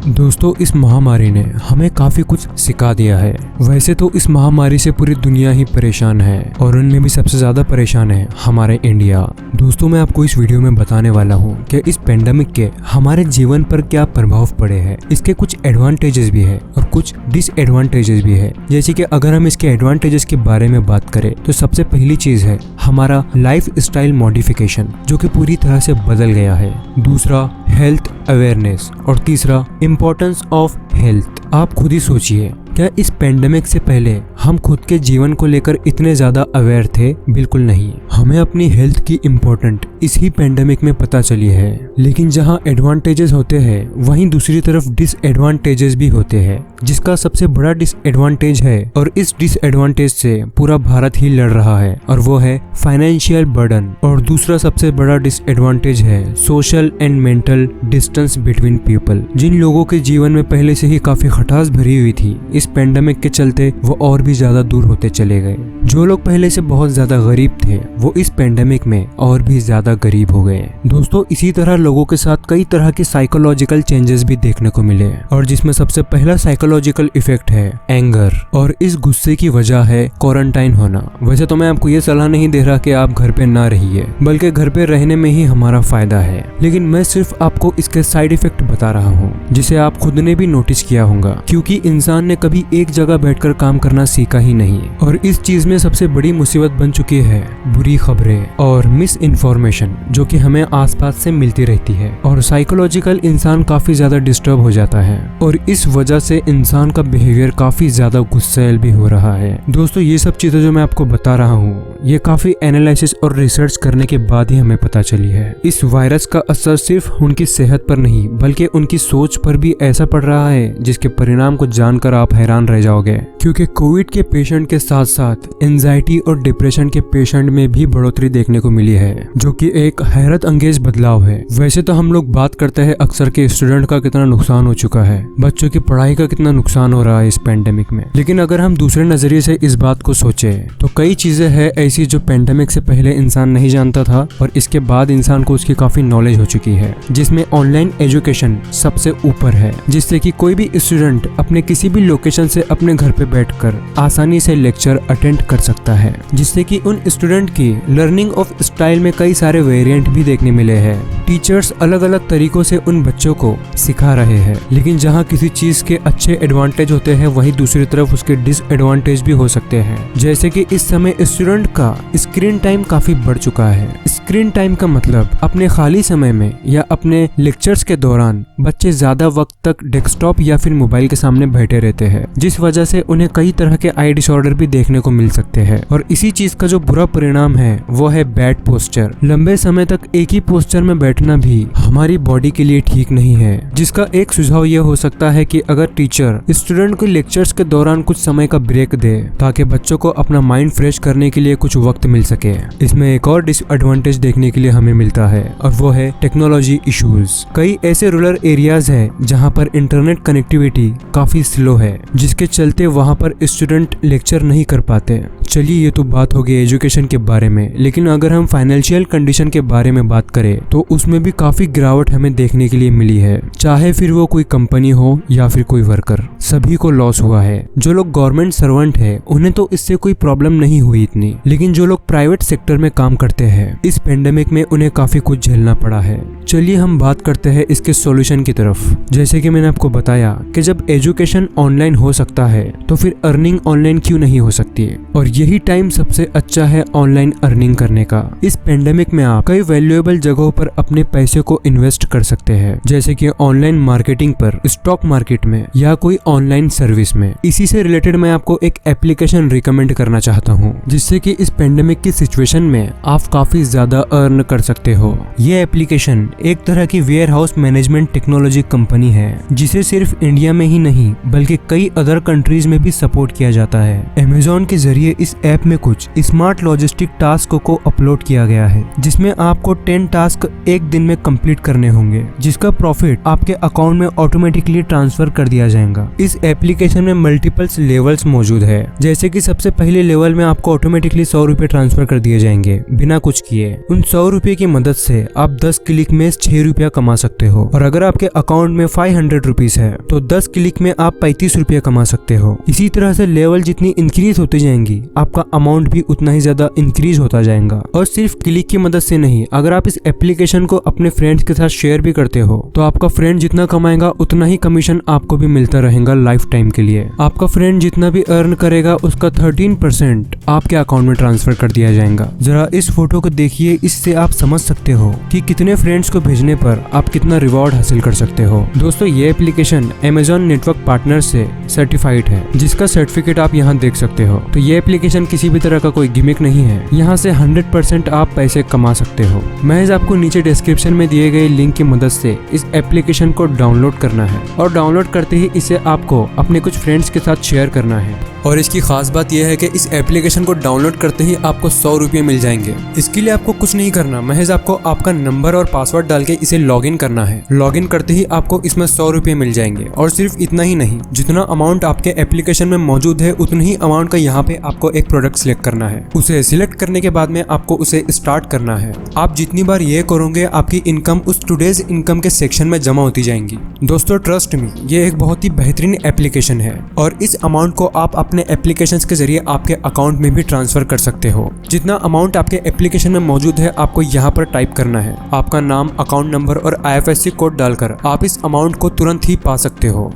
दोस्तों, इस महामारी ने हमें काफी कुछ सिखा दिया है। वैसे तो इस महामारी से पूरी दुनिया ही परेशान है और उनमें भी सबसे ज्यादा परेशान है हमारे इंडिया। दोस्तों, मैं आपको इस वीडियो में बताने वाला हूँ कि इस पेंडेमिक के हमारे जीवन पर क्या प्रभाव पड़े हैं। इसके कुछ एडवांटेजेस भी है और कुछ डिसएडवांटेजेस भी है। जैसे कि अगर हम इसके एडवांटेजेस के बारे में बात करें तो सबसे पहली चीज है हमारा लाइफ स्टाइल मॉडिफिकेशन, जो कि पूरी तरह से बदल गया है। दूसरा, हेल्थ अवेयरनेस और तीसरा, इम्पोर्टेंस ऑफ हेल्थ। आप खुद ही सोचिए, क्या इस पेंडेमिक से पहले हम खुद के जीवन को लेकर इतने ज्यादा अवेयर थे? बिल्कुल नहीं। हमें अपनी हेल्थ की इम्पोर्टेंट इसी पेंडेमिक में पता चली है। लेकिन जहां एडवांटेजेस होते हैं वहीं दूसरी तरफ डिसएडवांटेजेस भी होते हैं, जिसका सबसे बड़ा डिसएडवांटेज है और इस डिसएडवांटेज से पूरा भारत ही लड़ रहा है, और वो है फाइनेंशियल बर्डन। और दूसरा सबसे बड़ा डिसएडवांटेज है social and mental distance between people. जिन लोगों के जीवन में पहले से ही काफी खटास भरी हुई थी, इस पेंडेमिक के चलते वो और भी ज्यादा दूर होते चले गए। जो लोग पहले से बहुत ज्यादा गरीब थे वो इस पेंडेमिक में और भी ज्यादा गरीब हो गए। दोस्तों, इसी तरह लोगों के साथ कई तरह के साइकोलॉजिकल चेंजेस भी देखने को मिले, और जिसमें सबसे पहला साइकोलॉजिकल इफेक्ट है एंगर, और इस गुस्से की वजह है क्वारंटाइन होना। वैसे तो मैं आपको ये सलाह नहीं दे रहा कि आप घर पे ना रहिए, बल्कि घर पे रहने में ही हमारा फायदा है। लेकिन मैं सिर्फ आपको इसके साइड इफेक्ट बता रहा हूँ, जिसे आप खुद ने भी नोटिस किया होगा, क्योंकि इंसान ने कभी एक जगह बैठकर काम करना सीखा ही नहीं। और इस चीज में सबसे बड़ी मुसीबत बन चुकी है बुरी खबरें और मिस इन्फॉर्मेशन, जो कि हमें आसपास से मिलती रहती है, और साइकोलॉजिकल इंसान काफी ज्यादा डिस्टर्ब हो जाता है, और इस वजह से इंसान का बिहेवियर काफी ज्यादा गुस्सैल भी हो रहा है। दोस्तों, ये सब चीजें जो मैं आपको बता रहा हूँ, ये काफी एनालिसिस और रिसर्च करने के बाद ही हमें पता चली है। इस वायरस का असर सिर्फ उनकी सेहत पर नहीं बल्कि उनकी सोच पर भी ऐसा पड़ रहा है, जिसके परिणाम को जानकर आप हैरान रह जाओगे। क्योंकि कोविड के पेशेंट के साथ साथ एंजाइटी और डिप्रेशन के पेशेंट में भी बढ़ोतरी देखने को मिली है, जो कि एक हैरत अंगेज बदलाव है। वैसे तो हम लोग बात करते हैं अक्सर के स्टूडेंट का कितना नुकसान हो चुका है, बच्चों की पढ़ाई का कितना नुकसान हो रहा है इस पेंडेमिक में, लेकिन अगर हम दूसरे नजरिए से इस बात को सोचे तो कई चीजें हैं ऐसी जो पेंडेमिक से पहले इंसान नहीं जानता था और इसके बाद इंसान को उसकी काफी नॉलेज हो चुकी है, जिसमें ऑनलाइन एजुकेशन सबसे ऊपर है, जिससे कि कोई भी स्टूडेंट अपने किसी भी लोकेशन से अपने घर पे बैठकर आसानी से लेक्चर अटेंड कर सकता है, जिससे कि उन स्टूडेंट की लर्निंग ऑफ स्टाइल में कई सारे वेरिएंट भी देखने मिले हैं। टीचर्स अलग अलग तरीकों से उन बच्चों को सिखा रहे हैं, लेकिन जहाँ किसी चीज के अच्छे एडवांटेज होते हैं वहीं दूसरी तरफ उसके डिसएडवांटेज भी हो सकते हैं। जैसे कि इस समय स्टूडेंट का स्क्रीन टाइम काफी बढ़ चुका है। स्क्रीन टाइम का मतलब अपने खाली समय में या अपने लेक्चर्स के दौरान बच्चे ज्यादा वक्त तक डेस्कटॉप या फिर मोबाइल के सामने बैठे रहते हैं, जिस वजह से उन्हें कई तरह के आई डिसऑर्डर भी देखने को मिल सकते हैं। और इसी चीज का जो बुरा परिणाम है वो है बैड पोस्चर। लंबे समय तक एक ही पोस्चर में बैठना भी हमारी बॉडी के लिए ठीक नहीं है, जिसका एक सुझाव यह हो सकता है कि अगर टीचर स्टूडेंट को लेक्चर्स के दौरान कुछ समय का ब्रेक दे, ताकि बच्चों को अपना माइंड फ्रेश करने के लिए कुछ वक्त मिल सके। इसमें एक और डिसएडवांटेज देखने के लिए हमें मिलता है, और वो है टेक्नोलॉजी इश्यूज। कई ऐसे रूरल एरियाज हैं जहां पर इंटरनेट कनेक्टिविटी काफी स्लो है, जिसके चलते वहां पर स्टूडेंट लेक्चर नहीं कर पाते। चलिए, ये तो बात हो गई एजुकेशन के बारे में, लेकिन अगर हम फाइनेंशियल कंडीशन के बारे में बात करें तो उसमें भी काफी गिरावट हमें देखने के लिए मिली है। चाहे फिर वो कोई कंपनी हो या फिर कोई वर्कर, सभी को लॉस हुआ है। जो लोग गवर्नमेंट सर्वेंट है उन्हें तो इससे कोई प्रॉब्लम नहीं हुई इतनी, लेकिन जो लोग प्राइवेट सेक्टर में काम करते हैं इस पेंडेमिक में उन्हें काफी कुछ झेलना पड़ा है। चलिए हम बात करते हैं इसके सॉल्यूशन की तरफ। जैसे कि मैंने आपको बताया कि जब एजुकेशन ऑनलाइन हो सकता है तो फिर अर्निंग ऑनलाइन क्यों नहीं हो सकती है, और यही टाइम सबसे अच्छा है ऑनलाइन अर्निंग करने का। इस पेंडेमिक में आप कई वैल्यूएबल जगहों पर अपने पैसे को इन्वेस्ट कर सकते हैं, जैसे कि ऑनलाइन मार्केटिंग पर, स्टॉक मार्केट में, या कोई ऑनलाइन सर्विस में। इसी से रिलेटेड मैं आपको एक एप्लीकेशन रिकमेंड करना चाहता हूँ, जिससे कि इस पेंडेमिक की सिचुएशन में आप काफी ज्यादा अर्न कर सकते हो। ये एप्लीकेशन एक तरह की warehouse management technology company है, जिसे सिर्फ इंडिया में ही नहीं बल्कि कई अदर कंट्रीज में भी सपोर्ट किया जाता है। अमेज़न के जरिए इस ऐप में कुछ स्मार्ट लॉजिस्टिक टास्क को अपलोड किया गया है, जिसमें आपको 10 टास्क एक दिन में कंप्लीट करने होंगे, जिसका प्रॉफिट आपके अकाउंट में ऑटोमेटिकली ट्रांसफर कर दिया जाएगा। इस एप्लीकेशन में मल्टीपल्स लेवल्स मौजूद है, जैसे कि सबसे पहले लेवल में आपको ऑटोमेटिकली 100 रुपए ट्रांसफर कर दिए जाएंगे बिना कुछ किए। उन 100 रुपए की मदद से आप 10 क्लिक में 6 रुपया कमा सकते हो, और अगर आपके अकाउंट में 500 रुपीज है तो 10 क्लिक में आप 35 रुपया कमा सकते हो। इसी तरह से लेवल जितनी इंक्रीज होती जाएंगी, आपका अमाउंट भी उतना ही ज्यादा इंक्रीज होता जाएगा। और सिर्फ क्लिक की मदद से नहीं, अगर आप इस एप्लीकेशन को अपने फ्रेंड्स के साथ शेयर भी करते हो तो आपका फ्रेंड जितना कमाएगा उतना ही कमीशन आपको भी मिलता रहेगा लाइफ टाइम के लिए। आपका फ्रेंड जितना भी अर्न करेगा उसका 13% आपके अकाउंट में ट्रांसफर कर दिया जाएगा। जरा इस फोटो को देखिए, इससे आप समझ सकते हो कि कितने फ्रेंड्स को भेजने पर आप कितना रिवॉर्ड हासिल कर सकते हो। दोस्तों, ये एप्लीकेशन Amazon नेटवर्क पार्टनर से सर्टिफाइड है, जिसका सर्टिफिकेट आप यहाँ देख सकते हो। तो ये एप्लीकेशन किसी भी तरह का कोई गिमिक नहीं है, यहाँ से 100% आप पैसे कमा सकते हो। महज आपको नीचे डिस्क्रिप्शन में दिए गए लिंक की मदद से इस एप्लीकेशन को डाउनलोड करना है, और डाउनलोड करते ही इसे आपको अपने कुछ फ्रेंड्स के साथ शेयर करना है। और इसकी खास बात यह है कि इस एप्लीकेशन को डाउनलोड करते ही आपको 100 रुपये मिल जाएंगे। इसके लिए आपको कुछ नहीं करना, महज आपको आपका नंबर और पासवर्ड डाल के इसे लॉगिन करना है। लॉगिन करते ही आपको इसमें 100 रुपये मिल जाएंगे। और सिर्फ इतना ही नहीं, जितना अमाउंट आपके एप्लीकेशन में मौजूद है उतनी ही अमाउंट का यहाँ पे आपको एक प्रोडक्ट सिलेक्ट करना है। उसे सिलेक्ट करने के बाद में आपको उसे स्टार्ट करना है। आप जितनी बार ये करोगे आपकी इनकम उस टुडेज इनकम के सेक्शन में जमा होती जाएंगी। दोस्तों, ट्रस्ट मी, ये एक बहुत ही बेहतरीन एप्लीकेशन है, और इस अमाउंट को आप अपने एप्लीकेशंस के जरिए आपके अकाउंट में भी ट्रांसफर कर सकते हो। जितना अमाउंट आपके एप्लीकेशन में मौजूद है आपको यहाँ पर टाइप करना है। आपका नाम, अकाउंट नंबर और IFSC कोड डालकर आप इस अमाउंट को तुरंत ही पा सकते हो।